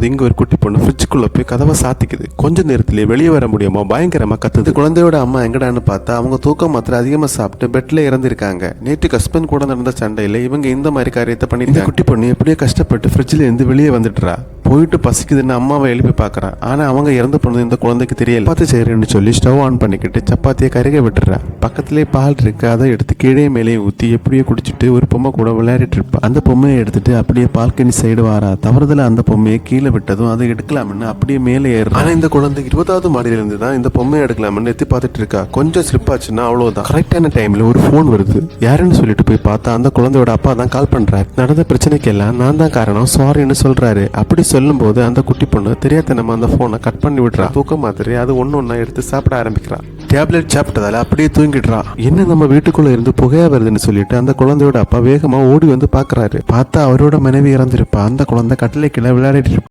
இருக்கும்போது இங்க ஒரு குட்டி பொண்ணு ஃப்ரிட்ஜுக்குள்ள போய் கதவை சாத்திக்குது. கொஞ்ச நேரத்திலேயே வெளியே வர முடியாம பயங்கரமா கத்துது. குழந்தையோட அம்மா எங்கடான்னு பார்த்தா அவங்க தூக்கம் மாத்திரம் அதிகமா சாப்பிட்டு பெட்ல இறந்திருக்காங்க. நேற்று ஹஸ்பண்ட் கூட நடந்த சண்டையில இவங்க இந்த மாதிரி காரியத்தை பண்ணிட்டு குட்டி பொண்ணு எப்படியோ கஷ்டப்பட்டு ஃப்ரிட்ஜ்ல இருந்து வெளியே வந்துட்டுறா. போயிட்டு பசிக்குதுன்னு அம்மாவை எழுப்பி பார்க்கறான். ஆனா அவங்க இறந்து போனது இந்த குழந்தைக்கு தெரியல. சப்பாத்தி செய்யறேன்னு சொல்லி ஸ்டவ் ஆன் பண்ணிக்கிட்டு சப்பாத்தியை கருக விட்டுறா. பக்கத்திலே பால் இருக்கு, அதை எடுத்து கீழே மேலே ஊத்தி எப்படியோ குடிச்சிட்டு ஒரு பொம்மை கூட விளையாடிட்டு இருப்பா. அந்த பொம்மையை எடுத்துட்டு அப்படியே பால்கனி சைடு வாரா. தவறுதல அந்த பொம்மையை கீழே விட்டதும் அதை எடுக்கலாம்னு அப்படியே மேலே ஏறுறா. ஆனா இந்த குழந்தை 20வது மாடியில இருந்து தான் இந்த பொம்மையை எடுக்கலாம்னு எத்தி பார்த்துட்டு இருக்கா. கொஞ்சம் ஸ்லிப் ஆச்சுன்னா அவ்வளவுதான். கரெக்டான டைம்ல ஒரு போன் வருது. யாருன்னு சொல்லிட்டு போய் பார்த்தா அந்த குழந்தையோட அப்பா தான் கால் பண்றாரு. நடந்த பிரச்சனைக்கு எல்லாம் நான் தான் காரணம், சாரின்னு சொல்றாரு. அப்படி சொல்லும் போது அந்த குட்டி பொண்ணு தெரியாத நம்ம அந்த போனை கட் பண்ணி விடுறா. தூக்க மாத்திரை அது ஒன்னொன்னா எடுத்து சாப்பிட ஆரம்பிக்கிறா. டேப்லெட் சாப்பிட்டதால அப்படியே தூங்கிடுறா. என்ன நம்ம வீட்டுக்குள்ள இருந்து புகையா வருதுன்னு சொல்லிட்டு அந்த குழந்தையோட அப்பா வேகமா ஓடி வந்து பாக்குறாரு. பார்த்தா அவரோட மனைவி இறந்திருப்பா. அந்த குழந்தை கட்டிலை கீழே விளையாடிட்டு இருப்பா.